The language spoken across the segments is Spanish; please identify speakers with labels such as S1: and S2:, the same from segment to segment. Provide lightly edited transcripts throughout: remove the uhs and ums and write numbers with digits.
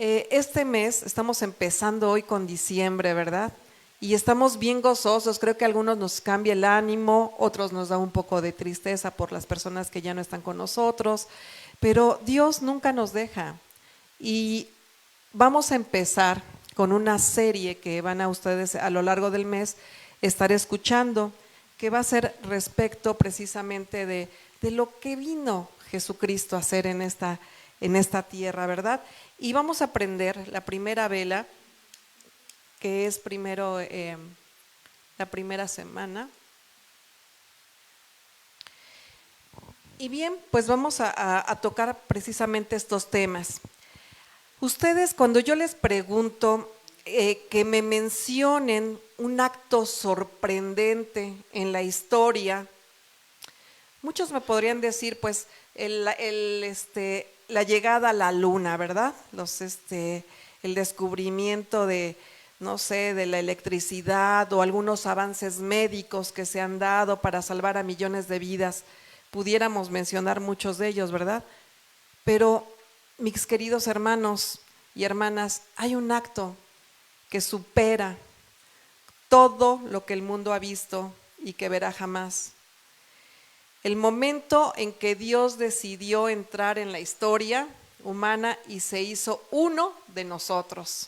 S1: Este mes estamos empezando hoy con diciembre, ¿verdad? Y estamos bien gozosos, creo que a algunos nos cambia el ánimo, otros nos da un poco de tristeza por las personas que ya no están con nosotros, pero Dios nunca nos deja. Y vamos a empezar con una serie que van a ustedes a lo largo del mes estar escuchando, que va a ser respecto precisamente de lo que vino Jesucristo a hacer en esta tierra, ¿verdad? Y vamos a aprender la primera vela, que es primero la primera semana. Y bien, pues vamos a tocar precisamente estos temas. Ustedes, cuando yo les pregunto que me mencionen un acto sorprendente en la historia, muchos me podrían decir, pues, la llegada a la luna, ¿verdad? El descubrimiento de, no sé, de la electricidad o algunos avances médicos que se han dado para salvar a millones de vidas. Pudiéramos mencionar muchos de ellos, ¿verdad? Pero, mis queridos hermanos y hermanas, hay un acto que supera todo lo que el mundo ha visto y que verá jamás. El momento en que Dios decidió entrar en la historia humana y se hizo uno de nosotros.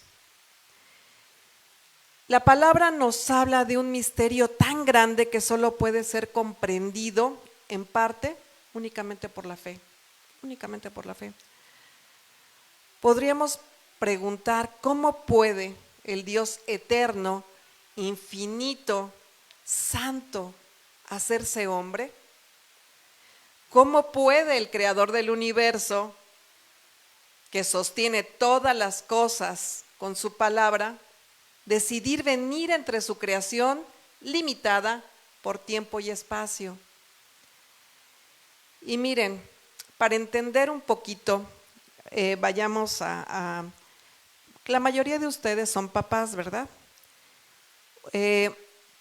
S1: La palabra nos habla de un misterio tan grande que solo puede ser comprendido en parte únicamente por la fe, únicamente por la fe. Podríamos preguntar cómo puede el Dios eterno, infinito, santo, hacerse hombre. ¿Cómo puede el creador del universo, que sostiene todas las cosas con su palabra, decidir venir entre su creación limitada por tiempo y espacio? Y miren, para entender un poquito, vayamos la mayoría de ustedes son papás, ¿verdad?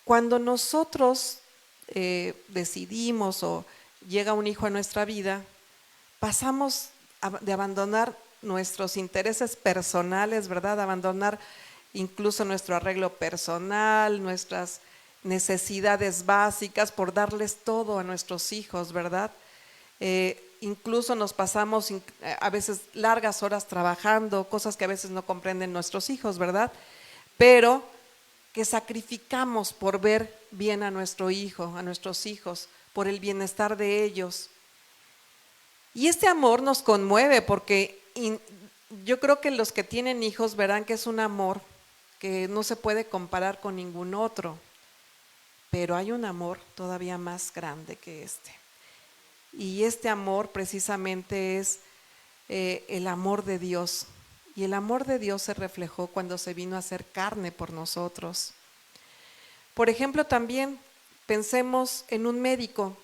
S1: Cuando nosotros decidimos o llega un hijo a nuestra vida, pasamos de abandonar nuestros intereses personales, ¿verdad? Abandonar incluso nuestro arreglo personal, nuestras necesidades básicas por darles todo a nuestros hijos, ¿verdad? Incluso nos pasamos a veces largas horas trabajando, cosas que a veces no comprenden nuestros hijos, ¿verdad? Pero que sacrificamos por ver bien a nuestro hijo, a nuestros hijos, por el bienestar de ellos. Y este amor nos conmueve porque yo creo que los que tienen hijos verán que es un amor que no se puede comparar con ningún otro, pero hay un amor todavía más grande que este. Y este amor precisamente es el amor de Dios. Y el amor de Dios se reflejó cuando se vino a hacer carne por nosotros. Por ejemplo, también pensemos en un médico.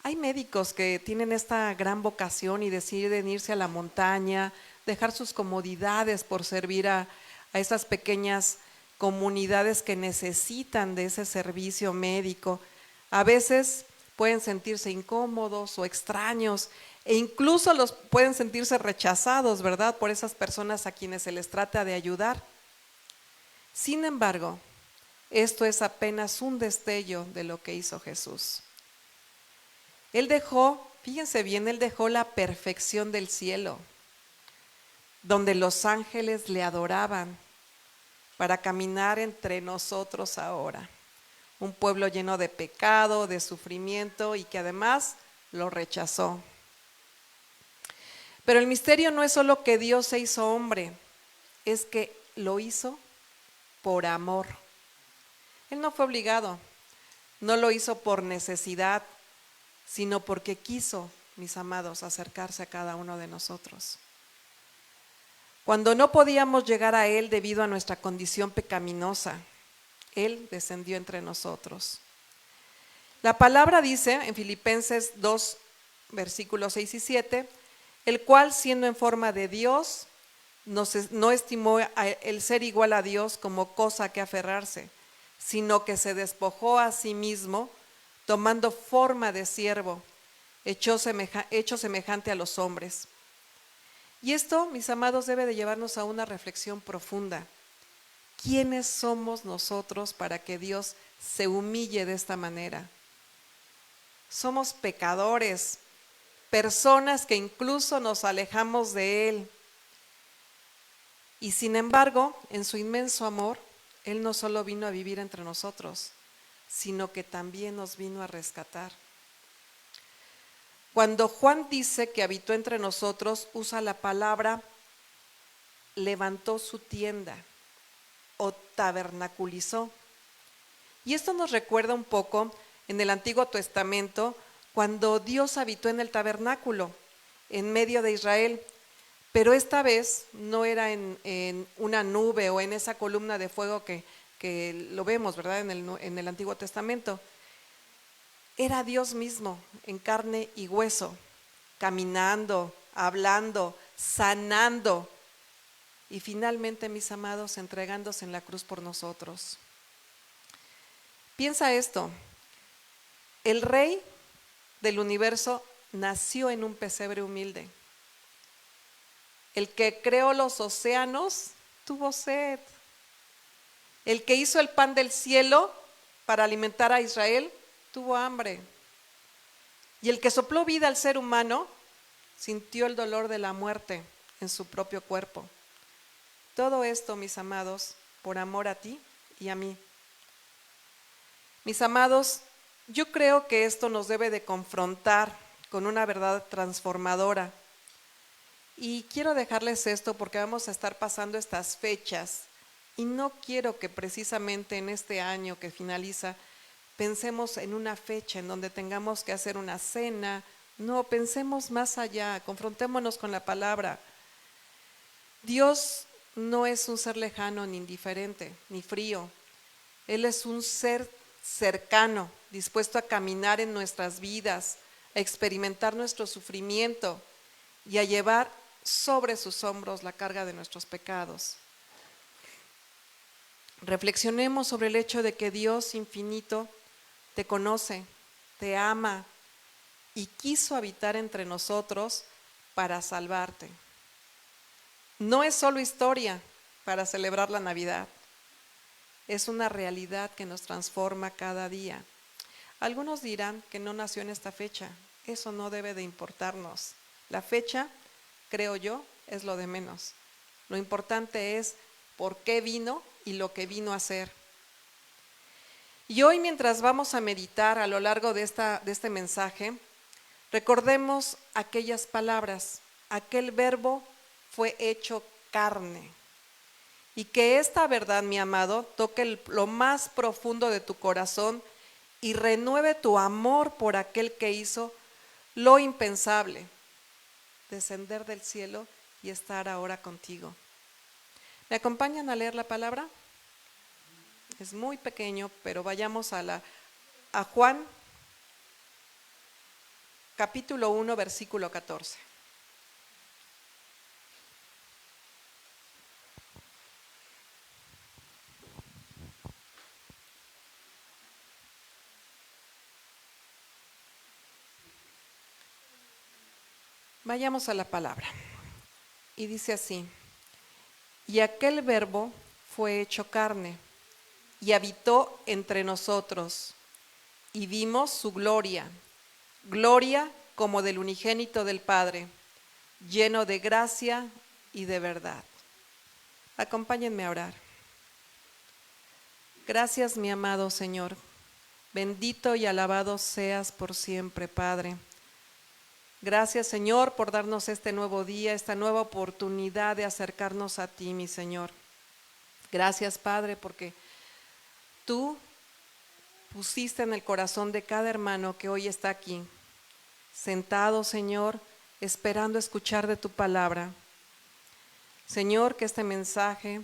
S1: Hay médicos que tienen esta gran vocación y deciden irse a la montaña, dejar sus comodidades por servir a esas pequeñas comunidades que necesitan de ese servicio médico. A veces pueden sentirse incómodos o extraños e incluso pueden sentirse rechazados, ¿verdad?, por esas personas a quienes se les trata de ayudar. Sin embargo, esto es apenas un destello de lo que hizo Jesús. Él dejó, fíjense bien, Él dejó la perfección del cielo, donde los ángeles le adoraban, para caminar entre nosotros ahora. Un pueblo lleno de pecado, de sufrimiento y que además lo rechazó. Pero el misterio no es solo que Dios se hizo hombre, es que lo hizo por amor. Él no fue obligado, no lo hizo por necesidad, sino porque quiso, mis amados, acercarse a cada uno de nosotros. Cuando no podíamos llegar a Él debido a nuestra condición pecaminosa, Él descendió entre nosotros. La palabra dice en Filipenses 2, versículos 6 y 7, el cual siendo en forma de Dios, no estimó el ser igual a Dios como cosa que aferrarse, sino que se despojó a sí mismo, tomando forma de siervo, hecho semejante a los hombres. Y esto, mis amados, debe de llevarnos a una reflexión profunda. ¿Quiénes somos nosotros para que Dios se humille de esta manera? Somos pecadores, personas que incluso nos alejamos de Él. Y sin embargo, en su inmenso amor, Él no solo vino a vivir entre nosotros, sino que también nos vino a rescatar. Cuando Juan dice que habitó entre nosotros, usa la palabra levantó su tienda o tabernaculizó. Y esto nos recuerda un poco en el Antiguo Testamento, cuando Dios habitó en el tabernáculo, en medio de Israel. Pero esta vez no era en una nube o en esa columna de fuego que lo vemos, ¿verdad? En el Antiguo Testamento. Era Dios mismo en carne y hueso, caminando, hablando, sanando y finalmente, mis amados, entregándose en la cruz por nosotros. Piensa esto, el Rey del universo nació en un pesebre humilde. El que creó los océanos tuvo sed. El que hizo el pan del cielo para alimentar a Israel tuvo hambre. Y el que sopló vida al ser humano sintió el dolor de la muerte en su propio cuerpo. Todo esto, mis amados, por amor a ti y a mí. Mis amados, yo creo que esto nos debe de confrontar con una verdad transformadora. Y quiero dejarles esto porque vamos a estar pasando estas fechas y no quiero que precisamente en este año que finaliza pensemos en una fecha en donde tengamos que hacer una cena. No, pensemos más allá, confrontémonos con la palabra. Dios no es un ser lejano ni indiferente, ni frío. Él es un ser cercano, dispuesto a caminar en nuestras vidas, a experimentar nuestro sufrimiento y a llevar sobre sus hombros la carga de nuestros pecados. Reflexionemos sobre el hecho de que Dios infinito te conoce, te ama y quiso habitar entre nosotros para salvarte. No es solo historia para celebrar la Navidad, es una realidad que nos transforma cada día. Algunos dirán que no nació en esta fecha, eso no debe de importarnos. La fecha, creo yo, es lo de menos. Lo importante es por qué vino y lo que vino a hacer. Y hoy, mientras vamos a meditar a lo largo de este mensaje, recordemos aquellas palabras, aquel verbo fue hecho carne. Y que esta verdad, mi amado, toque lo más profundo de tu corazón y renueve tu amor por aquel que hizo lo impensable, descender del cielo y estar ahora contigo. ¿Me acompañan a leer la palabra? Es muy pequeño, pero vayamos a Juan, capítulo 1, versículo 14. Vayamos a la palabra. Y dice así: y aquel verbo fue hecho carne y habitó entre nosotros, y vimos su gloria, gloria como del unigénito del Padre, lleno de gracia y de verdad. Acompáñenme a orar. Gracias, mi amado Señor. Bendito y alabado seas por siempre, Padre. Gracias, Señor, por darnos este nuevo día, esta nueva oportunidad de acercarnos a ti, mi Señor. Gracias, Padre, porque tú pusiste en el corazón de cada hermano que hoy está aquí, sentado, Señor, esperando escuchar de tu palabra. Señor, que este mensaje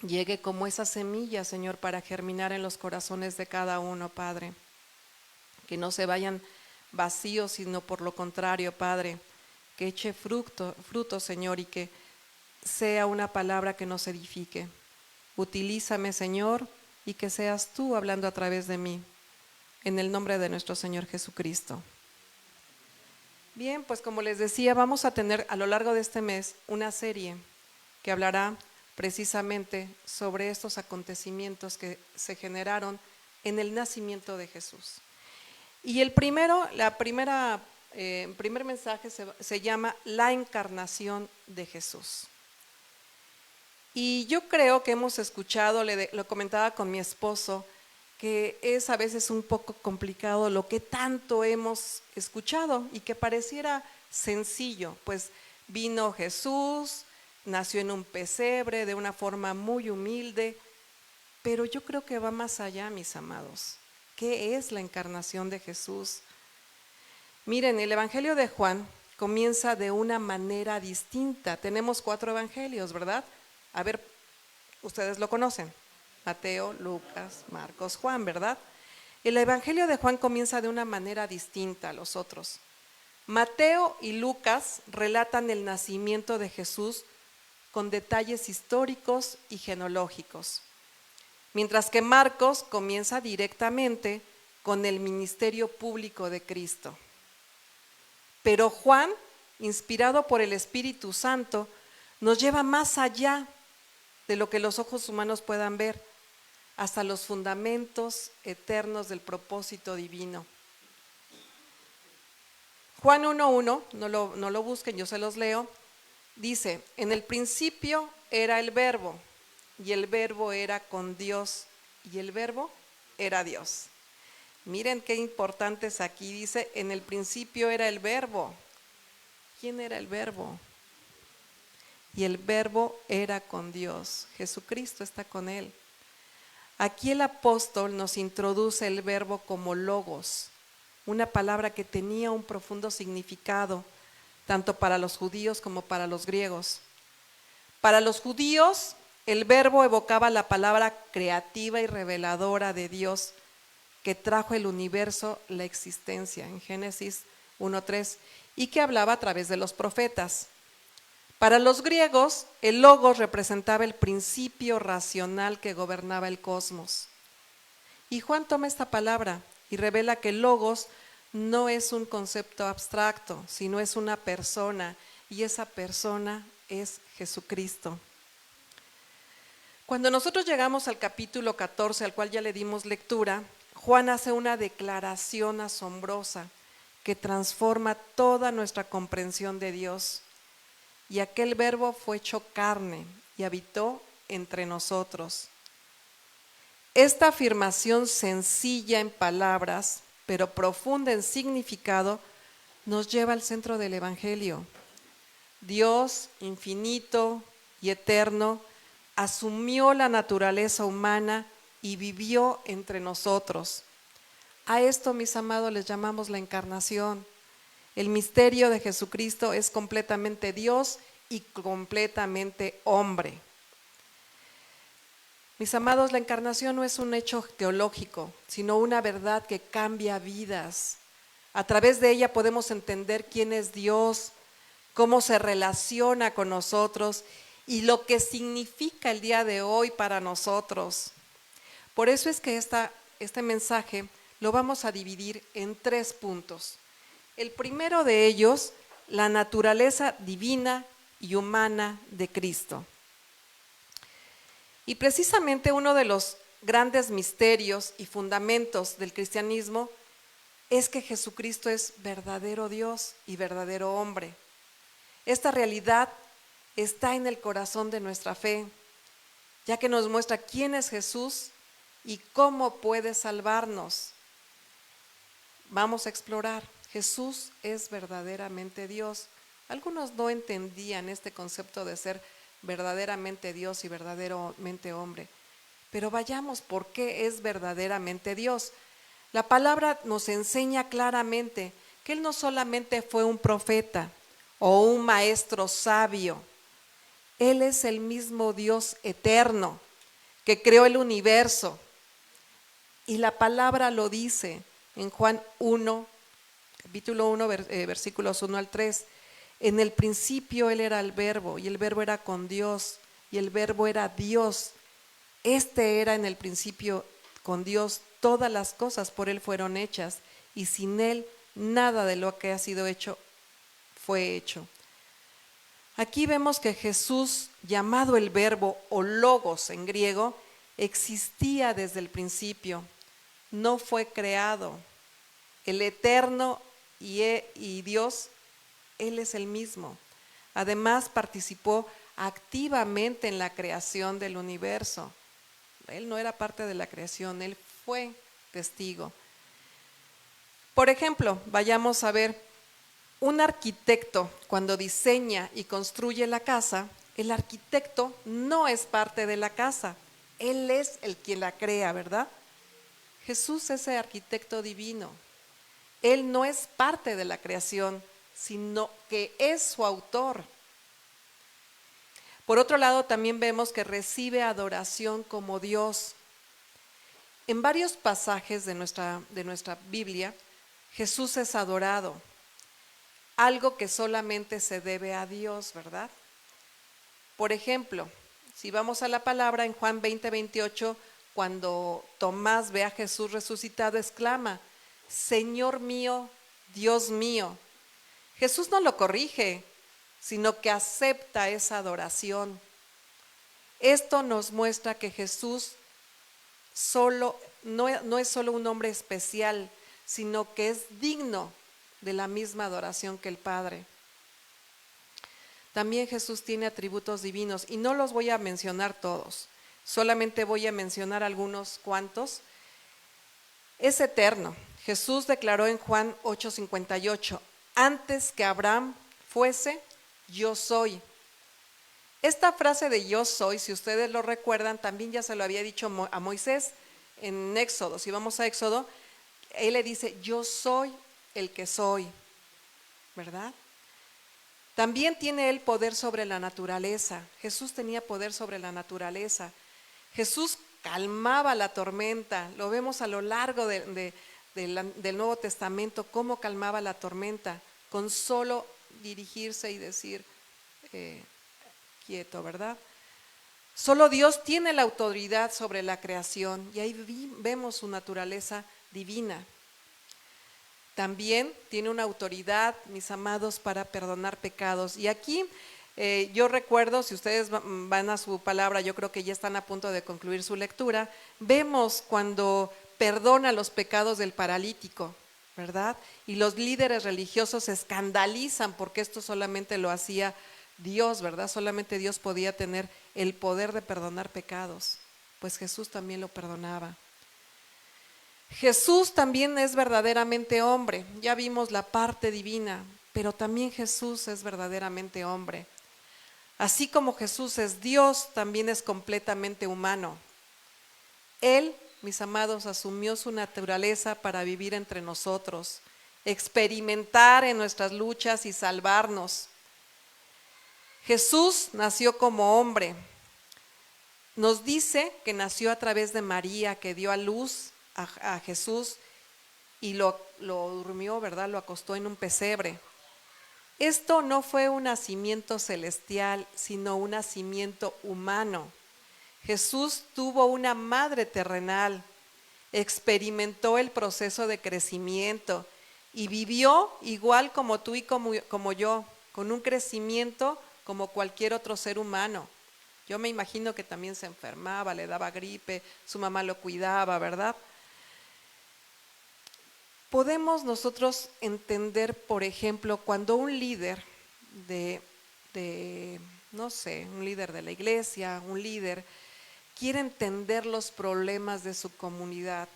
S1: llegue como esa semilla, Señor, para germinar en los corazones de cada uno, Padre. Que no se vayan vacíos, sino por lo contrario, Padre, que eche fruto, Señor, y que sea una palabra que nos edifique. Utilízame, Señor, y que seas tú hablando a través de mí, en el nombre de nuestro Señor Jesucristo. Bien, pues como les decía, vamos a tener a lo largo de este mes una serie que hablará precisamente sobre estos acontecimientos que se generaron en el nacimiento de Jesús. Y el primer mensaje se llama La encarnación de Jesús. Y yo creo que hemos escuchado, lo comentaba con mi esposo, que es a veces un poco complicado lo que tanto hemos escuchado y que pareciera sencillo, pues vino Jesús, nació en un pesebre de una forma muy humilde, pero yo creo que va más allá, mis amados. ¿Qué es la encarnación de Jesús? Miren, el Evangelio de Juan comienza de una manera distinta. Tenemos 4 evangelios, ¿verdad? A ver, ustedes lo conocen. Mateo, Lucas, Marcos, Juan, ¿verdad? El Evangelio de Juan comienza de una manera distinta a los otros. Mateo y Lucas relatan el nacimiento de Jesús con detalles históricos y genealógicos, mientras que Marcos comienza directamente con el ministerio público de Cristo. Pero Juan, inspirado por el Espíritu Santo, nos lleva más allá de lo que los ojos humanos puedan ver, hasta los fundamentos eternos del propósito divino. Juan 1:1, no lo busquen, yo se los leo, dice: en el principio era el Verbo, y el Verbo era con Dios, y el Verbo era Dios. Miren qué importante es aquí, dice, en el principio era el Verbo. ¿Quién era el Verbo? Y el Verbo era con Dios, Jesucristo está con él. Aquí el apóstol nos introduce el verbo como logos, una palabra que tenía un profundo significado, tanto para los judíos como para los griegos. Para los judíos, el verbo evocaba la palabra creativa y reveladora de Dios, que trajo el universo la existencia, en Génesis 1:3, y que hablaba a través de los profetas. Para los griegos, el logos representaba el principio racional que gobernaba el cosmos. Y Juan toma esta palabra y revela que el logos no es un concepto abstracto, sino es una persona, y esa persona es Jesucristo. Cuando nosotros llegamos al capítulo 14, al cual ya le dimos lectura, Juan hace una declaración asombrosa que transforma toda nuestra comprensión de Dios. Y aquel verbo fue hecho carne y habitó entre nosotros. Esta afirmación sencilla en palabras, pero profunda en significado, nos lleva al centro del Evangelio. Dios, infinito y eterno, asumió la naturaleza humana y vivió entre nosotros. A esto, mis amados, les llamamos la encarnación. El misterio de Jesucristo es completamente Dios y completamente hombre. Mis amados, la encarnación no es un hecho teológico, sino una verdad que cambia vidas. A través de ella podemos entender quién es Dios, cómo se relaciona con nosotros y lo que significa el día de hoy para nosotros. Por eso es que este mensaje lo vamos a dividir en 3 puntos. El primero de ellos, la naturaleza divina y humana de Cristo. Y precisamente uno de los grandes misterios y fundamentos del cristianismo es que Jesucristo es verdadero Dios y verdadero hombre. Esta realidad está en el corazón de nuestra fe, ya que nos muestra quién es Jesús y cómo puede salvarnos. Vamos a explorar. Jesús es verdaderamente Dios. Algunos no entendían este concepto de ser verdaderamente Dios y verdaderamente hombre. Pero vayamos, ¿por qué es verdaderamente Dios? La palabra nos enseña claramente que Él no solamente fue un profeta o un maestro sabio. Él es el mismo Dios eterno que creó el universo. Y la palabra lo dice en Juan 1, capítulo 1, versículos 1 al 3. En el principio Él era el Verbo, y el Verbo era con Dios, y el Verbo era Dios. Este era en el principio con Dios, todas las cosas por Él fueron hechas, y sin Él nada de lo que ha sido hecho fue hecho. Aquí vemos que Jesús, llamado el Verbo o Logos en griego, existía desde el principio, no fue creado. El Eterno y Dios, Él es el mismo. Además participó activamente en la creación del universo. Él no era parte de la creación, Él fue testigo. Por ejemplo, vayamos a ver, un arquitecto cuando diseña y construye la casa, el arquitecto no es parte de la casa, Él es el quien la crea, ¿verdad? Jesús es el arquitecto divino. Él no es parte de la creación, sino que es su autor. Por otro lado, también vemos que recibe adoración como Dios. En varios pasajes de nuestra Biblia, Jesús es adorado, algo que solamente se debe a Dios, ¿verdad? Por ejemplo, si vamos a la palabra en Juan 20:28, cuando Tomás ve a Jesús resucitado, exclama: Señor mío, Dios mío. Jesús no lo corrige, sino que acepta esa adoración. Esto nos muestra que Jesús no es solo un hombre especial, sino que es digno de la misma adoración que el Padre. También Jesús tiene atributos divinos y no los voy a mencionar todos, solamente voy a mencionar algunos cuantos. Es eterno. Jesús declaró en Juan 8:58, antes que Abraham fuese, yo soy. Esta frase de yo soy, si ustedes lo recuerdan, también ya se lo había dicho a Moisés en Éxodo. Si vamos a Éxodo, él le dice, yo soy el que soy, ¿verdad? También tiene él poder sobre la naturaleza. Jesús tenía poder sobre la naturaleza. Jesús calmaba la tormenta. Lo vemos a lo largo del Nuevo Testamento, cómo calmaba la tormenta, con solo dirigirse y decir, quieto, ¿verdad? Solo Dios tiene la autoridad sobre la creación y ahí vemos su naturaleza divina. También tiene una autoridad, mis amados, para perdonar pecados. Y aquí yo recuerdo, si ustedes van a su palabra, yo creo que ya están a punto de concluir su lectura, vemos cuando perdona los pecados del paralítico, ¿verdad? Y los líderes religiosos se escandalizan porque esto solamente lo hacía Dios, ¿verdad? Solamente Dios podía tener el poder de perdonar pecados, pues Jesús también lo perdonaba. Jesús también es verdaderamente hombre, ya vimos la parte divina, pero también Jesús es verdaderamente hombre. Así como Jesús es Dios, también es completamente humano. Él, mis amados, asumió su naturaleza para vivir entre nosotros, experimentar en nuestras luchas y salvarnos. Jesús nació como hombre. Nos dice que nació a través de María, que dio a luz a Jesús y lo durmió, ¿verdad? Lo acostó en un pesebre. Esto no fue un nacimiento celestial, sino un nacimiento humano. Jesús tuvo una madre terrenal, experimentó el proceso de crecimiento y vivió igual como tú y como yo, con un crecimiento como cualquier otro ser humano. Yo me imagino que también se enfermaba, le daba gripe, su mamá lo cuidaba, ¿verdad? Podemos nosotros entender, por ejemplo, cuando un líder un líder de la iglesia, un líder, quiere entender los problemas de su comunidad.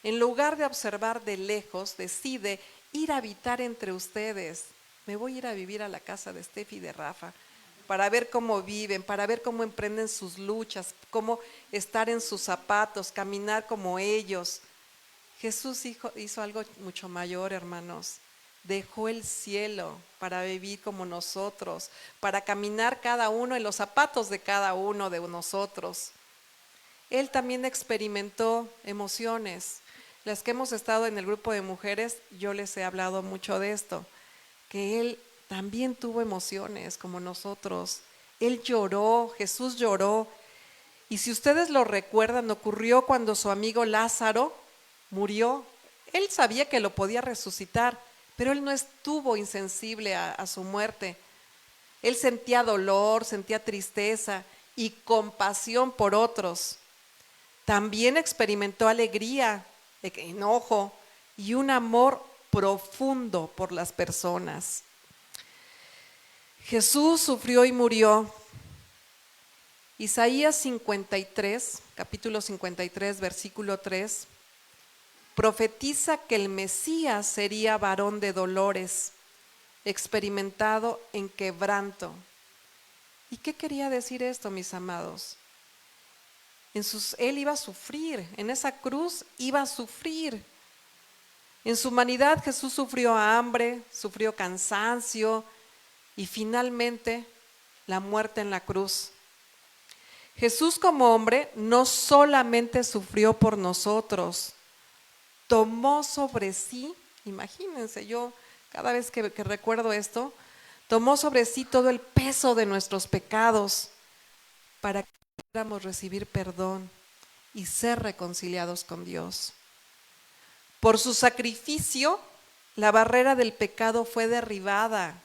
S1: En lugar de observar de lejos, decide ir a habitar entre ustedes. Me voy a ir a vivir a la casa de Steffi y de Rafa para ver cómo viven, para ver cómo emprenden sus luchas, cómo estar en sus zapatos, caminar como ellos. Jesús hizo algo mucho mayor, hermanos. Dejó el cielo para vivir como nosotros, para caminar cada uno en los zapatos de cada uno de nosotros. Él también experimentó emociones. Las que hemos estado en el grupo de mujeres, yo les he hablado mucho de esto, que él también tuvo emociones como nosotros. Él lloró, Jesús lloró. Y si ustedes lo recuerdan, ocurrió cuando su amigo Lázaro murió. Él sabía que lo podía resucitar, pero Él no estuvo insensible a su muerte. Él sentía dolor, sentía tristeza y compasión por otros. También experimentó alegría, enojo y un amor profundo por las personas. Jesús sufrió y murió. Isaías 53, capítulo 53, versículo 3, profetiza que el Mesías sería varón de dolores, experimentado en quebranto. ¿Y qué quería decir esto, mis amados? Él iba a sufrir, en esa cruz iba a sufrir. En su humanidad Jesús sufrió hambre, sufrió cansancio y finalmente la muerte en la cruz. Jesús como hombre no solamente sufrió por nosotros, tomó sobre sí, imagínense, yo cada vez que recuerdo esto, tomó sobre sí todo el peso de nuestros pecados para que pudiéramos recibir perdón y ser reconciliados con Dios. Por su sacrificio, la barrera del pecado fue derribada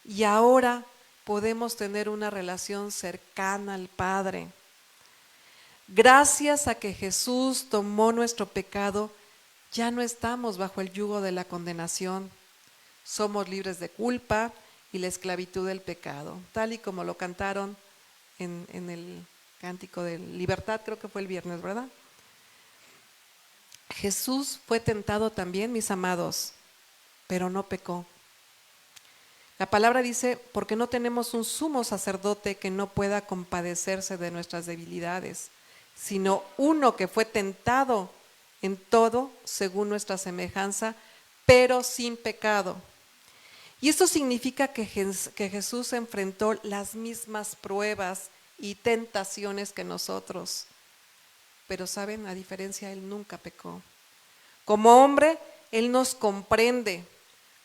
S1: y ahora podemos tener una relación cercana al Padre. Gracias a que Jesús tomó nuestro pecado, ya no estamos bajo el yugo de la condenación. Somos libres de culpa y la esclavitud del pecado, tal y como lo cantaron en el cántico de libertad, creo que fue el viernes, ¿verdad? Jesús fue tentado también, mis amados, pero no pecó. La palabra dice, porque no tenemos un sumo sacerdote que no pueda compadecerse de nuestras debilidades, sino uno que fue tentado en todo según nuestra semejanza, pero sin pecado. Y esto significa que Jesús enfrentó las mismas pruebas y tentaciones que nosotros. Pero saben, a diferencia, Él nunca pecó. Como hombre, Él nos comprende.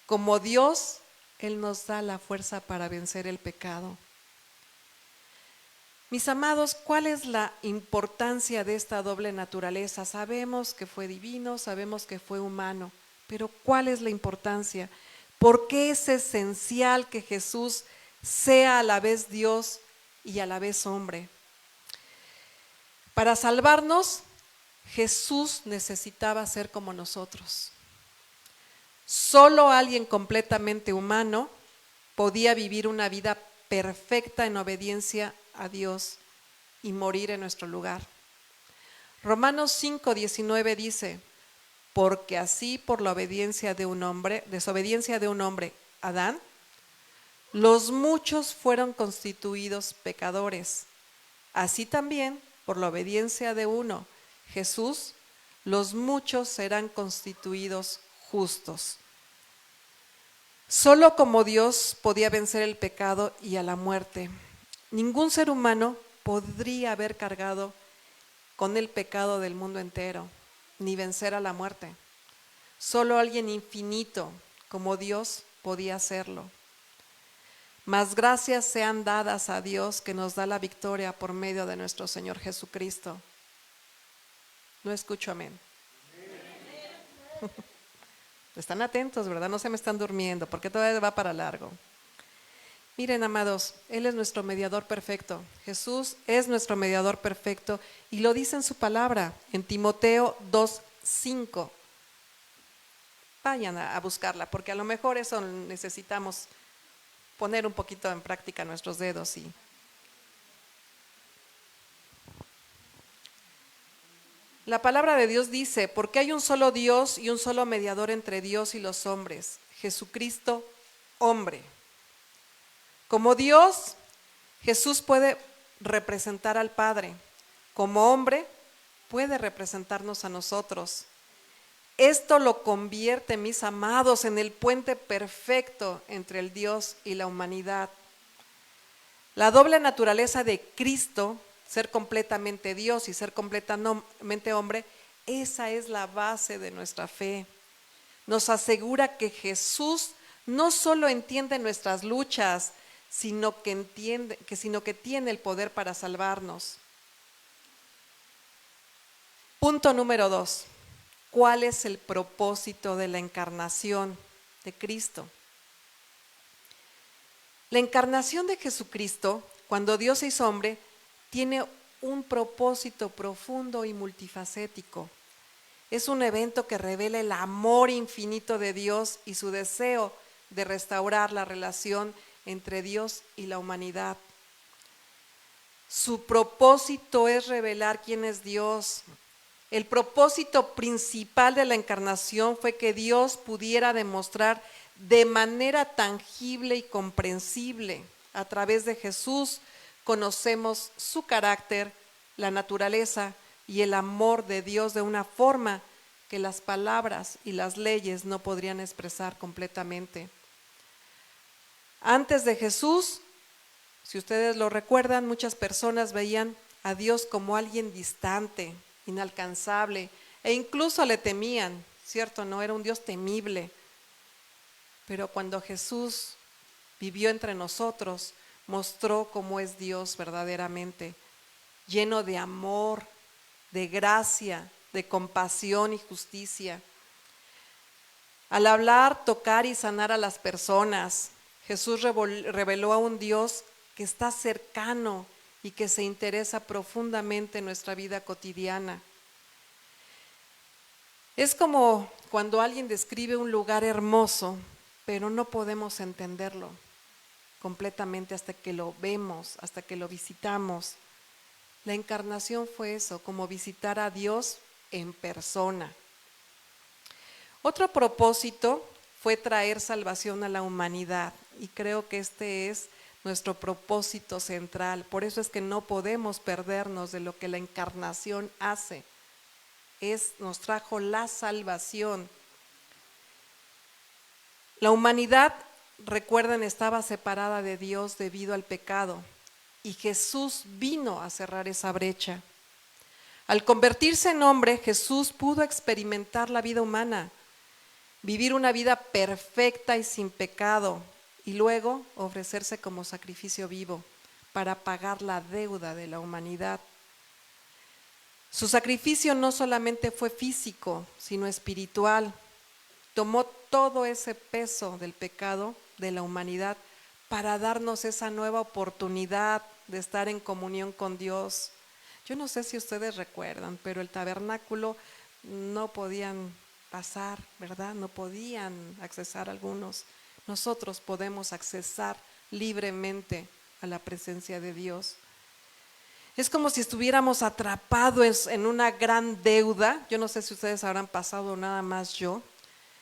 S1: Como Dios, Él nos da la fuerza para vencer el pecado. Mis amados, ¿cuál es la importancia de esta doble naturaleza? Sabemos que fue divino, sabemos que fue humano, pero ¿cuál es la importancia? ¿Por qué es esencial que Jesús sea a la vez Dios y a la vez hombre? Para salvarnos, Jesús necesitaba ser como nosotros. Solo alguien completamente humano podía vivir una vida perfecta en obediencia a Dios y morir en nuestro lugar. Romanos 5:19 dice, porque así por la desobediencia de un hombre, Adán, los muchos fueron constituidos pecadores. Así también, por la obediencia de uno, Jesús, los muchos serán constituidos justos. Solo como Dios podía vencer el pecado y a la muerte. Ningún ser humano podría haber cargado con el pecado del mundo entero, ni vencer a la muerte. Solo alguien infinito como Dios podía hacerlo. Mas gracias sean dadas a Dios que nos da la victoria por medio de nuestro Señor Jesucristo. No escucho amén. Están atentos, ¿verdad? No se me están durmiendo, porque todavía va para largo. Miren, amados, Él es nuestro mediador perfecto. Jesús es nuestro mediador perfecto y lo dice en su palabra, en Timoteo 2:5. Vayan a buscarla, porque a lo mejor eso necesitamos poner un poquito en práctica nuestros dedos. La palabra de Dios dice, porque hay un solo Dios y un solo mediador entre Dios y los hombres, Jesucristo, hombre. Como Dios, Jesús puede representar al Padre. Como hombre, puede representarnos a nosotros. Esto lo convierte, mis amados, en el puente perfecto entre el Dios y la humanidad. La doble naturaleza de Cristo, ser completamente Dios y ser completamente hombre, esa es la base de nuestra fe. Nos asegura que Jesús no solo entiende nuestras luchas, sino que tiene el poder para salvarnos. Punto número 2. ¿Cuál es el propósito de la encarnación? de Cristo. La encarnación de Jesucristo, cuando Dios se hizo hombre, tiene un propósito profundo y multifacético. Es un evento que revela el amor infinito de Dios y su deseo de restaurar la relación entre Dios y la humanidad. Su propósito es revelar quién es Dios. El propósito principal de la encarnación fue que Dios pudiera demostrar de manera tangible y comprensible. A través de Jesús conocemos su carácter, la naturaleza y el amor de Dios de una forma que las palabras y las leyes no podrían expresar completamente. Antes de Jesús, si ustedes lo recuerdan, muchas personas veían a Dios como alguien distante, inalcanzable, e incluso le temían, ¿cierto? No era un Dios temible. Pero cuando Jesús vivió entre nosotros, mostró cómo es Dios verdaderamente, lleno de amor, de gracia, de compasión y justicia. Al hablar, tocar y sanar a las personas, Jesús reveló a un Dios que está cercano y que se interesa profundamente en nuestra vida cotidiana. Es como cuando alguien describe un lugar hermoso, pero no podemos entenderlo completamente hasta que lo vemos, hasta que lo visitamos. La encarnación fue eso, como visitar a Dios en persona. Otro propósito fue traer salvación a la humanidad, y creo que este es nuestro propósito central. Por eso es que no podemos perdernos de lo que la encarnación hace. Nos trajo la salvación. La humanidad, recuerden, estaba separada de Dios debido al pecado, y Jesús vino a cerrar esa brecha. Al convertirse en hombre, Jesús pudo experimentar la vida humana, vivir una vida perfecta y sin pecado, y luego ofrecerse como sacrificio vivo para pagar la deuda de la humanidad. Su sacrificio no solamente fue físico, sino espiritual. Tomó todo ese peso del pecado de la humanidad para darnos esa nueva oportunidad de estar en comunión con Dios. Yo no sé si ustedes recuerdan, pero el tabernáculo no podían pasar, ¿verdad? No podían accesar algunos. Nosotros podemos accesar libremente a la presencia de Dios. Es como si estuviéramos atrapados en una gran deuda. Yo no sé si ustedes habrán pasado, nada más yo,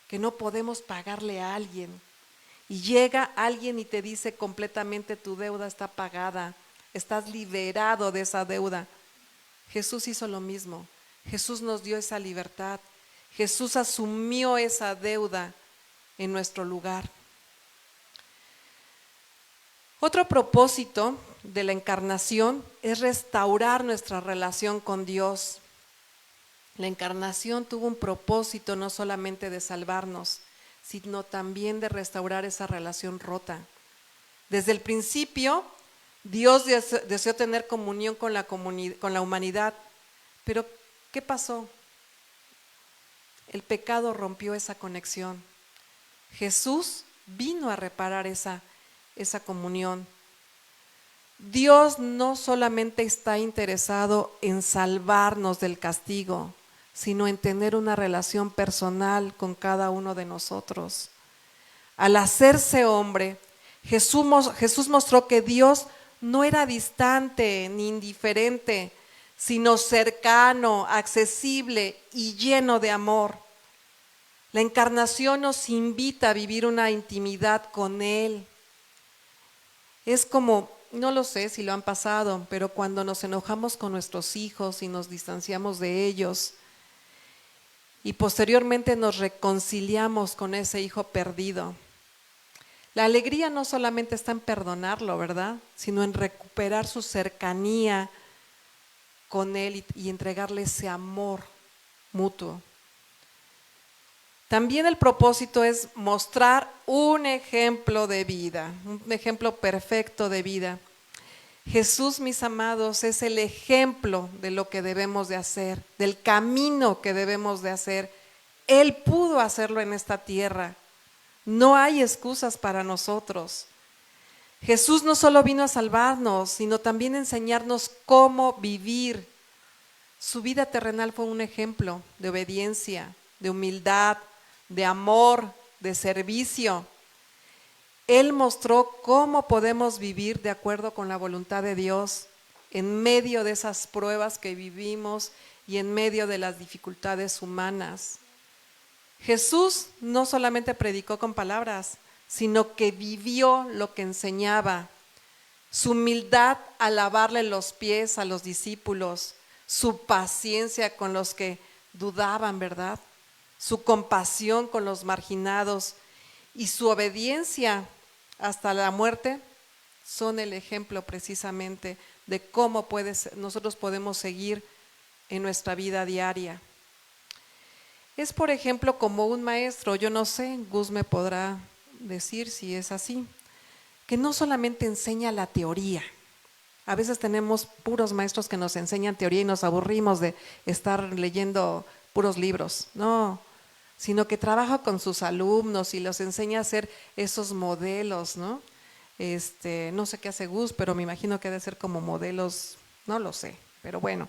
S1: que no podemos pagarle a alguien. Y llega alguien y te dice completamente: tu deuda está pagada, estás liberado de esa deuda. Jesús hizo lo mismo. Jesús nos dio esa libertad. Jesús asumió esa deuda en nuestro lugar. Otro propósito de la encarnación es restaurar nuestra relación con Dios. La encarnación tuvo un propósito no solamente de salvarnos, sino también de restaurar esa relación rota. Desde el principio, Dios deseó tener comunión con la humanidad, pero ¿qué pasó? El pecado rompió esa conexión. Jesús vino a reparar esa comunión. Dios no solamente está interesado en salvarnos del castigo, sino en tener una relación personal con cada uno de nosotros. Al hacerse hombre, Jesús mostró que Dios no era distante ni indiferente, sino cercano, accesible y lleno de amor. La encarnación nos invita a vivir una intimidad con Él. Es como, no lo sé si lo han pasado, pero cuando nos enojamos con nuestros hijos y nos distanciamos de ellos y posteriormente nos reconciliamos con ese hijo perdido, la alegría no solamente está en perdonarlo, ¿verdad?, sino en recuperar su cercanía con él y entregarle ese amor mutuo. También el propósito es mostrar un ejemplo de vida, un ejemplo perfecto de vida. Jesús, mis amados, es el ejemplo de lo que debemos de hacer, del camino que debemos de hacer. Él pudo hacerlo en esta tierra. No hay excusas para nosotros. Jesús no solo vino a salvarnos, sino también a enseñarnos cómo vivir. Su vida terrenal fue un ejemplo de obediencia, de humildad, de amor, de servicio. Él mostró cómo podemos vivir de acuerdo con la voluntad de Dios en medio de esas pruebas que vivimos y en medio de las dificultades humanas. Jesús no solamente predicó con palabras, sino que vivió lo que enseñaba. Su humildad al lavarle los pies a los discípulos, su paciencia con los que dudaban, ¿verdad? Su compasión con los marginados y su obediencia hasta la muerte son el ejemplo precisamente de cómo nosotros podemos seguir en nuestra vida diaria. Es, por ejemplo, como un maestro, yo no sé, Gus me podrá decir si es así, que no solamente enseña la teoría. A veces tenemos puros maestros que nos enseñan teoría y nos aburrimos de estar leyendo puros libros, no, sino que trabaja con sus alumnos y los enseña a hacer esos modelos, ¿no? No sé qué hace Gus, pero me imagino que ha de ser como modelos, no lo sé, pero bueno,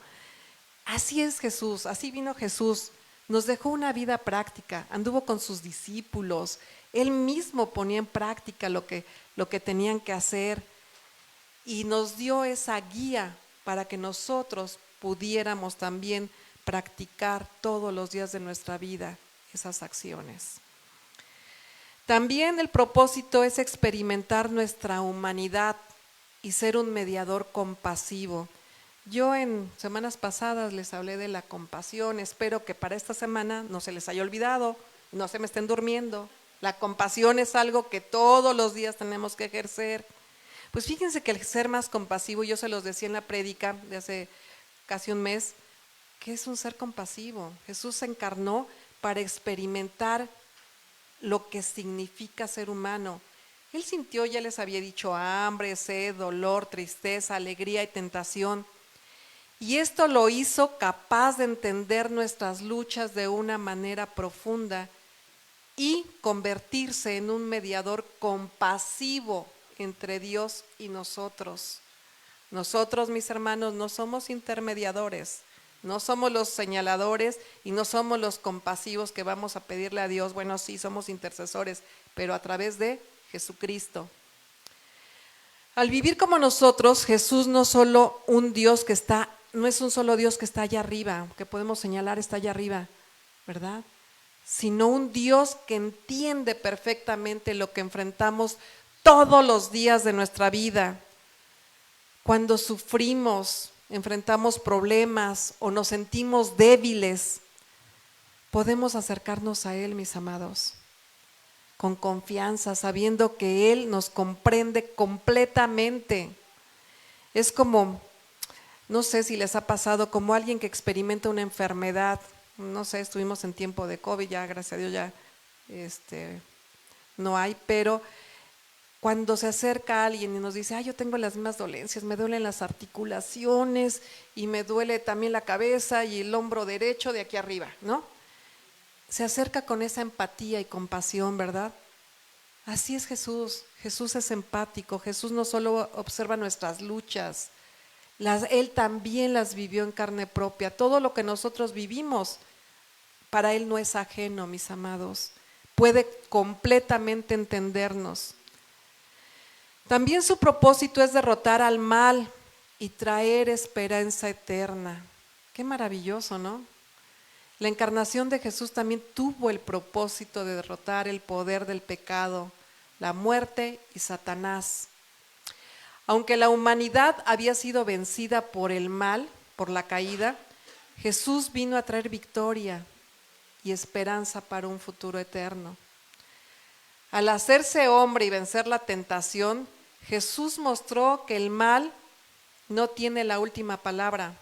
S1: así es Jesús, así vino Jesús. Nos dejó una vida práctica, anduvo con sus discípulos, él mismo ponía en práctica lo que tenían que hacer y nos dio esa guía para que nosotros pudiéramos también practicar todos los días de nuestra vida esas acciones. También el propósito es experimentar nuestra humanidad y ser un mediador compasivo. Yo en semanas pasadas les hablé de la compasión, espero que para esta semana no se les haya olvidado, no se me estén durmiendo. La compasión es algo que todos los días tenemos que ejercer. Pues fíjense que el ser más compasivo, yo se los decía en la prédica de hace casi un mes, que es un ser compasivo. Jesús se encarnó para experimentar lo que significa ser humano. Él sintió, ya les había dicho, hambre, sed, dolor, tristeza, alegría y tentación. Y esto lo hizo capaz de entender nuestras luchas de una manera profunda y convertirse en un mediador compasivo entre Dios y nosotros. Nosotros, mis hermanos, no somos intermediadores, no somos los señaladores y no somos los compasivos que vamos a pedirle a Dios. Bueno, sí, somos intercesores, pero a través de Jesucristo. Al vivir como nosotros, Jesús no solo un Dios que está, no es un solo Dios que está allá arriba, que podemos señalar está allá arriba, ¿verdad? Sino un Dios que entiende perfectamente lo que enfrentamos todos los días de nuestra vida. Cuando sufrimos, enfrentamos problemas o nos sentimos débiles, podemos acercarnos a Él, mis amados, con confianza, sabiendo que Él nos comprende completamente. Es como, no sé si les ha pasado, como alguien que experimenta una enfermedad. No sé, estuvimos en tiempo de COVID, ya gracias a Dios ya no hay, pero cuando se acerca alguien y nos dice, yo tengo las mismas dolencias, me duelen las articulaciones y me duele también la cabeza y el hombro derecho de aquí arriba, ¿no? Se acerca con esa empatía y compasión, ¿verdad? Así es Jesús. Jesús es empático. Jesús no solo observa nuestras luchas, Él también las vivió en carne propia. Todo lo que nosotros vivimos, para Él no es ajeno, mis amados. Puede completamente entendernos. También su propósito es derrotar al mal y traer esperanza eterna. Qué maravilloso, ¿no? La encarnación de Jesús también tuvo el propósito de derrotar el poder del pecado, la muerte y Satanás. Aunque la humanidad había sido vencida por el mal, por la caída, Jesús vino a traer victoria y esperanza para un futuro eterno. Al hacerse hombre y vencer la tentación, Jesús mostró que el mal no tiene la última palabra.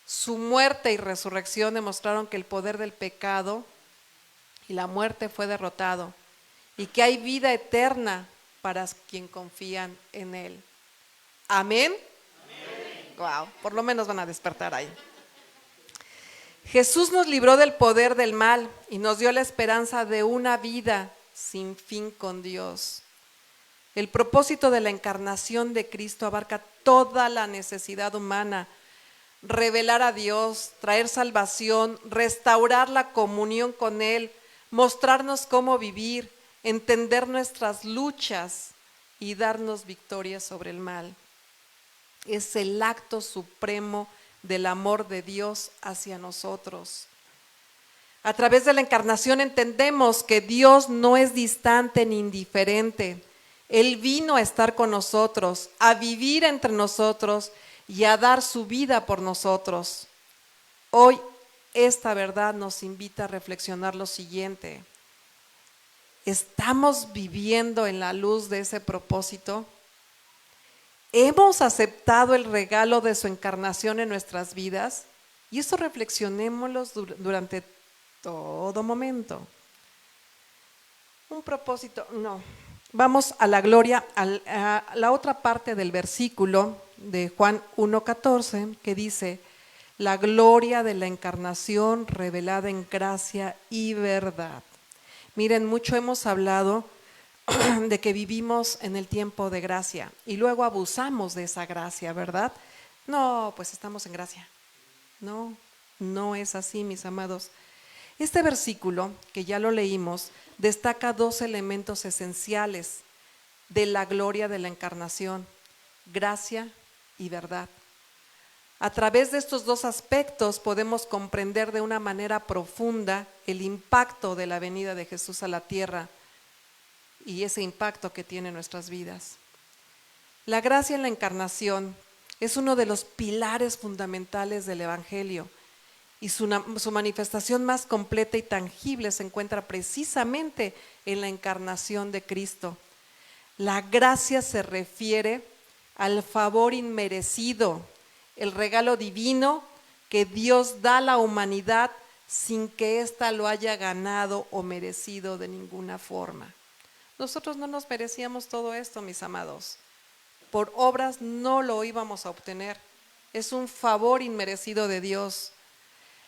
S1: Su muerte y resurrección demostraron que el poder del pecado y la muerte fue derrotado y que hay vida eterna para quien confían en Él. ¿Amén? Amén. Wow, por lo menos van a despertar ahí. Jesús nos libró del poder del mal y nos dio la esperanza de una vida sin fin con Dios. El propósito de la encarnación de Cristo abarca toda la necesidad humana: revelar a Dios, traer salvación, restaurar la comunión con Él, mostrarnos cómo vivir, entender nuestras luchas y darnos victoria sobre el mal. Es el acto supremo del amor de Dios hacia nosotros. A través de la encarnación entendemos que Dios no es distante ni indiferente. Él vino a estar con nosotros, a vivir entre nosotros y a dar su vida por nosotros. Hoy esta verdad nos invita a reflexionar lo siguiente: ¿estamos viviendo en la luz de ese propósito? ¿Hemos aceptado el regalo de su encarnación en nuestras vidas? Y eso reflexionémoslo durante todo momento. Un propósito, no. Vamos a la gloria, a la otra parte del versículo de Juan 1:14, que dice: la gloria de la encarnación revelada en gracia y verdad. Miren, mucho hemos hablado de que vivimos en el tiempo de gracia y luego abusamos de esa gracia, ¿verdad? No, pues estamos en gracia. No, no es así, mis amados. Este versículo, que ya lo leímos, destaca dos elementos esenciales de la gloria de la encarnación: gracia y verdad. A través de estos dos aspectos podemos comprender de una manera profunda el impacto de la venida de Jesús a la tierra y ese impacto que tiene en nuestras vidas. La gracia en la encarnación es uno de los pilares fundamentales del Evangelio, y su manifestación más completa y tangible se encuentra precisamente en la encarnación de Cristo. La gracia se refiere al favor inmerecido, el regalo divino que Dios da a la humanidad sin que ésta lo haya ganado o merecido de ninguna forma. Nosotros no nos merecíamos todo esto, mis amados. Por obras no lo íbamos a obtener. Es un favor inmerecido de Dios.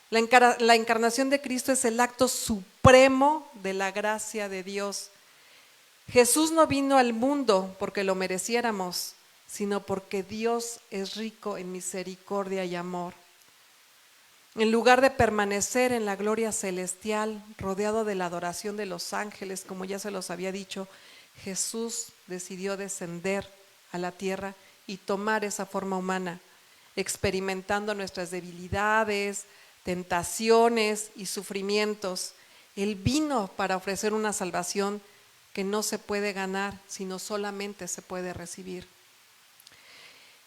S1: La encarnación de Cristo es el acto supremo de la gracia de Dios. Jesús no vino al mundo porque lo mereciéramos, sino porque Dios es rico en misericordia y amor. En lugar de permanecer en la gloria celestial, rodeado de la adoración de los ángeles, como ya se los había dicho, Jesús decidió descender a la tierra y tomar esa forma humana, experimentando nuestras debilidades, tentaciones y sufrimientos. Él vino para ofrecer una salvación que no se puede ganar, sino solamente se puede recibir.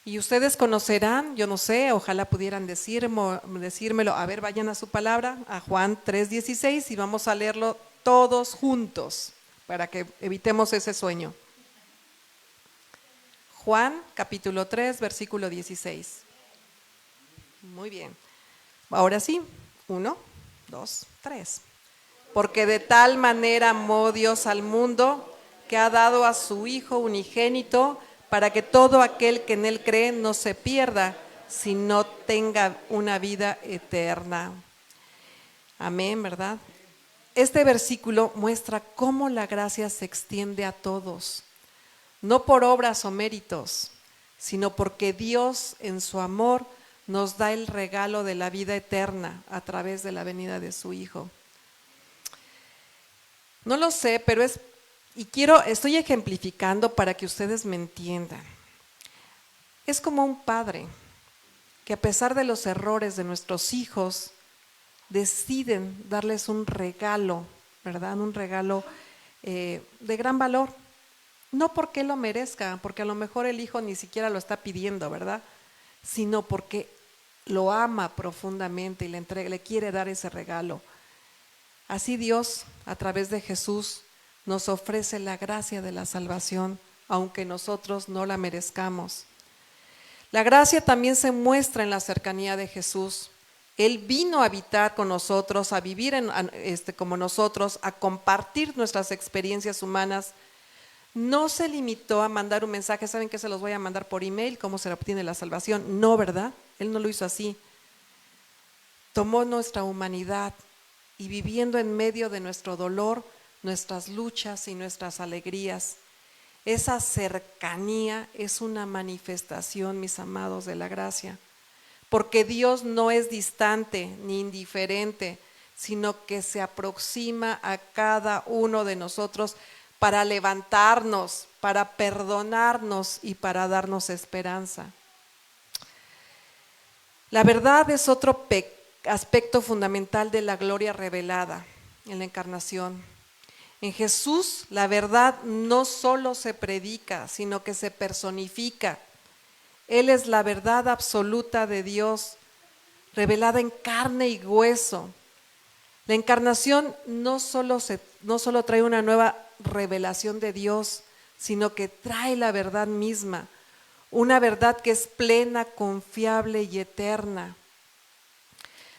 S1: Y ustedes conocerán, yo no sé, ojalá pudieran decírmelo. A ver, vayan a su palabra, a Juan 3:16, y vamos a leerlo todos juntos para que evitemos ese sueño. Juan capítulo 3, versículo 16. Muy bien. Ahora sí, 1, 2, 3. Porque de tal manera amó Dios al mundo que ha dado a su Hijo unigénito, para que todo aquel que en Él cree no se pierda, sino tenga una vida eterna. Amén, ¿verdad? Este versículo muestra cómo la gracia se extiende a todos, no por obras o méritos, sino porque Dios en su amor nos da el regalo de la vida eterna a través de la venida de su Hijo. No lo sé, pero estoy ejemplificando para que ustedes me entiendan. Es como un padre que, a pesar de los errores de nuestros hijos, deciden darles un regalo, ¿verdad? Un regalo de gran valor. No porque lo merezca, porque a lo mejor el hijo ni siquiera lo está pidiendo, ¿verdad? Sino porque lo ama profundamente y le quiere dar ese regalo. Así Dios, a través de Jesús, nos ofrece la gracia de la salvación, aunque nosotros no la merezcamos. La gracia también se muestra en la cercanía de Jesús. Él vino a habitar con nosotros, a vivir como nosotros, a compartir nuestras experiencias humanas. No se limitó a mandar un mensaje: ¿saben qué? Se los voy a mandar por email, ¿cómo se obtiene la salvación? No, ¿verdad? Él no lo hizo así. Tomó nuestra humanidad y, viviendo en medio de nuestro dolor, nuestras luchas y nuestras alegrías. Esa cercanía es una manifestación, mis amados, de la gracia, porque Dios no es distante ni indiferente, sino que se aproxima a cada uno de nosotros para levantarnos, para perdonarnos y para darnos esperanza. La verdad es otro aspecto fundamental de la gloria revelada en la encarnación. En Jesús la verdad no solo se predica, sino que se personifica. Él es la verdad absoluta de Dios, revelada en carne y hueso. La encarnación no solo trae una nueva revelación de Dios, sino que trae la verdad misma, una verdad que es plena, confiable y eterna.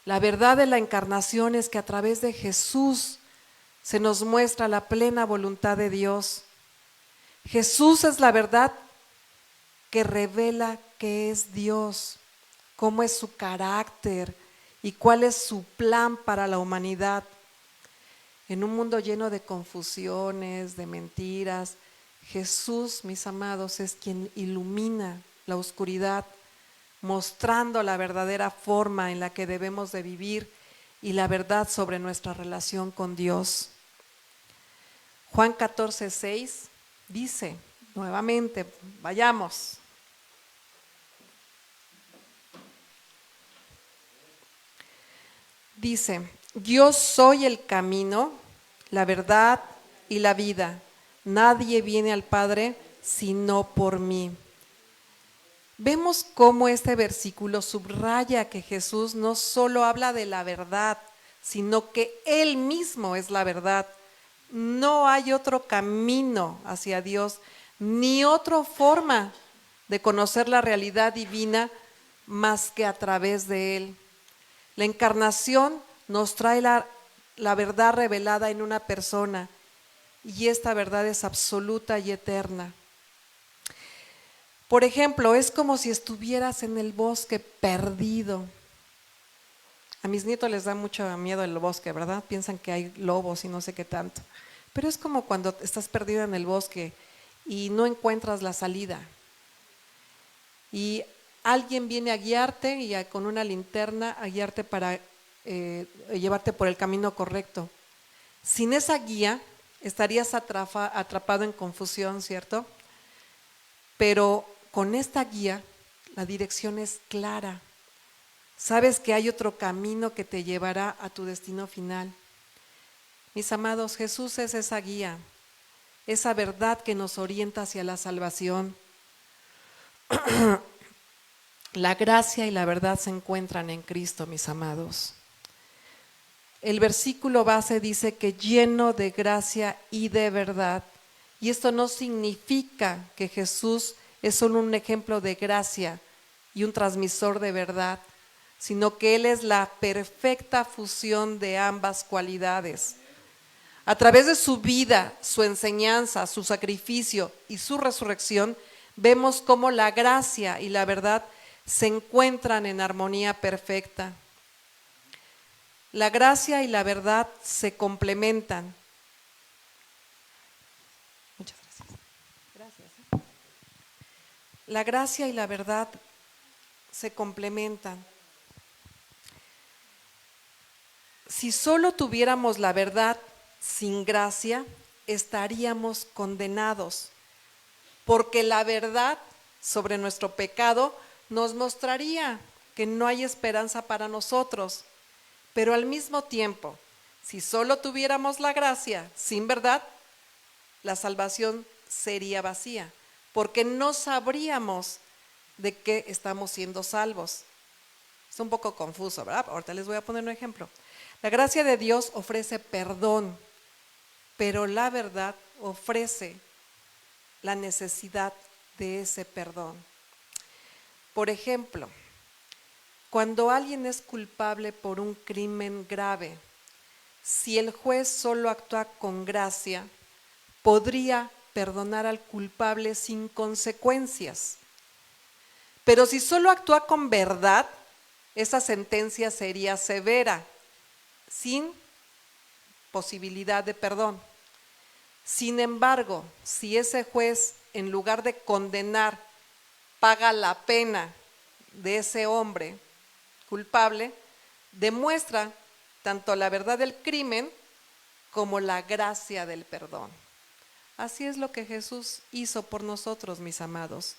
S1: La verdad de la encarnación es que a través de Jesús se nos muestra la plena voluntad de Dios. Jesús es la verdad que revela qué es Dios, cómo es su carácter y cuál es su plan para la humanidad. En un mundo lleno de confusiones, de mentiras, Jesús, mis amados, es quien ilumina la oscuridad, mostrando la verdadera forma en la que debemos de vivir y la verdad sobre nuestra relación con Dios. Juan 14:6 dice, nuevamente, vayamos. Dice, yo soy el camino, la verdad y la vida. Nadie viene al Padre sino por mí. Vemos cómo este versículo subraya que Jesús no solo habla de la verdad, sino que Él mismo es la verdad. No hay otro camino hacia Dios, ni otra forma de conocer la realidad divina más que a través de Él. La encarnación nos trae la verdad revelada en una persona, y esta verdad es absoluta y eterna. Por ejemplo, es como si estuvieras en el bosque perdido. A mis nietos les da mucho miedo el bosque, ¿verdad? Piensan que hay lobos y no sé qué tanto. Pero es como cuando estás perdido en el bosque y no encuentras la salida. Y alguien viene a guiarte y con una linterna a guiarte para llevarte por el camino correcto. Sin esa guía estarías atrapado en confusión, ¿cierto? Pero con esta guía la dirección es clara. Sabes que hay otro camino que te llevará a tu destino final. Mis amados, Jesús es esa guía, esa verdad que nos orienta hacia la salvación. La gracia y la verdad se encuentran en Cristo, mis amados. El versículo base dice que lleno de gracia y de verdad. Y esto no significa que Jesús es solo un ejemplo de gracia y un transmisor de verdad, sino que Él es la perfecta fusión de ambas cualidades. A través de su vida, su enseñanza, su sacrificio y su resurrección, vemos cómo la gracia y la verdad se encuentran en armonía perfecta. La gracia y la verdad se complementan. Muchas gracias. Gracias. La gracia y la verdad se complementan. Si solo tuviéramos la verdad sin gracia, estaríamos condenados, porque la verdad sobre nuestro pecado nos mostraría que no hay esperanza para nosotros. Pero al mismo tiempo, si solo tuviéramos la gracia sin verdad, la salvación sería vacía, porque no sabríamos de qué estamos siendo salvos. Es un poco confuso, ¿verdad? Ahorita les voy a poner un ejemplo. La gracia de Dios ofrece perdón, pero la verdad ofrece la necesidad de ese perdón. Por ejemplo, cuando alguien es culpable por un crimen grave, si el juez solo actúa con gracia, podría perdonar al culpable sin consecuencias. Pero si solo actúa con verdad, esa sentencia sería severa, sin posibilidad de perdón. Sin embargo, si ese juez, en lugar de condenar, paga la pena de ese hombre culpable, demuestra tanto la verdad del crimen como la gracia del perdón. Así es lo que Jesús hizo por nosotros, mis amados.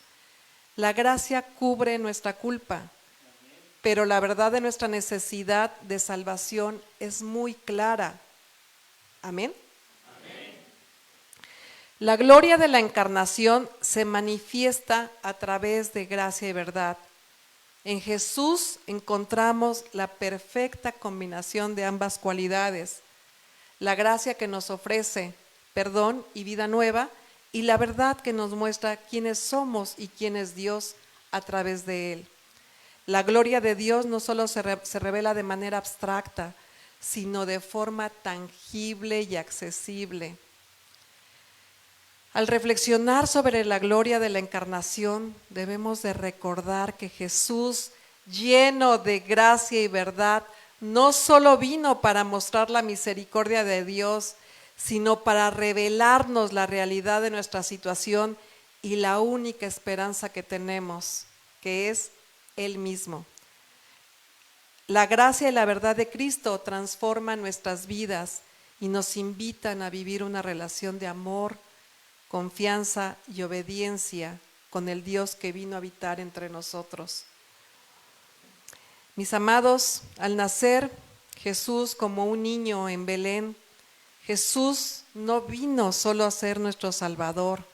S1: La gracia cubre nuestra culpa, pero la verdad de nuestra necesidad de salvación es muy clara. Amén. La gloria de la encarnación se manifiesta a través de gracia y verdad. En Jesús encontramos la perfecta combinación de ambas cualidades. La gracia que nos ofrece perdón y vida nueva, y la verdad que nos muestra quiénes somos y quién es Dios a través de Él. La gloria de Dios no solo se revela de manera abstracta, sino de forma tangible y accesible. Al reflexionar sobre la gloria de la encarnación, debemos de recordar que Jesús, lleno de gracia y verdad, no solo vino para mostrar la misericordia de Dios, sino para revelarnos la realidad de nuestra situación y la única esperanza que tenemos, que es Él mismo. La gracia y la verdad de Cristo transforman nuestras vidas y nos invitan a vivir una relación de amor, confianza y obediencia con el Dios que vino a habitar entre nosotros. Mis amados, al nacer Jesús como un niño en Belén, Jesús no vino solo a ser nuestro Salvador,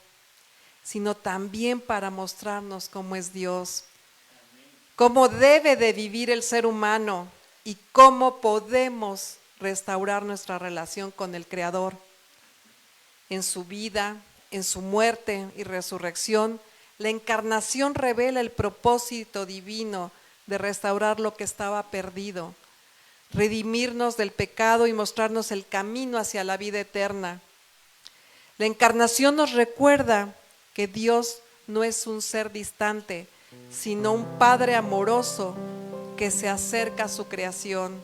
S1: sino también para mostrarnos cómo es Dios, cómo debe de vivir el ser humano y cómo podemos restaurar nuestra relación con el Creador. En su vida, en su muerte y resurrección, la encarnación revela el propósito divino de restaurar lo que estaba perdido, redimirnos del pecado y mostrarnos el camino hacia la vida eterna. La encarnación nos recuerda que Dios no es un ser distante, sino un Padre amoroso que se acerca a su creación.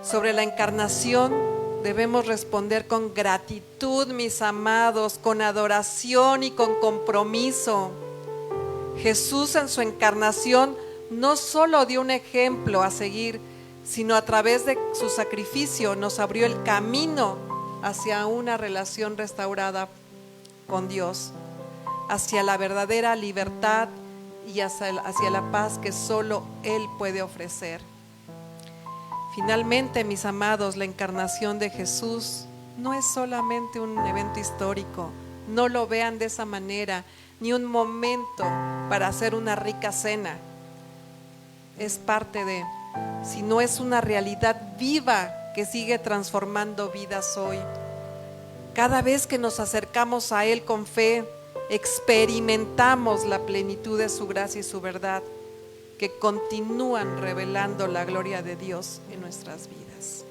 S1: Sobre la encarnación debemos responder con gratitud, mis amados, con adoración y con compromiso. Jesús en su encarnación no solo dio un ejemplo a seguir, sino a través de su sacrificio nos abrió el camino hacia una relación restaurada con Dios, hacia la verdadera libertad y hacia la paz que solo Él puede ofrecer. Finalmente, mis amados, la encarnación de Jesús no es solamente un evento histórico, no lo vean de esa manera, ni un momento para hacer una rica cena. Es parte de, sino es una realidad viva que sigue transformando vidas hoy. Cada vez que nos acercamos a Él con fe, experimentamos la plenitud de su gracia y su verdad, que continúan revelando la gloria de Dios en nuestras vidas.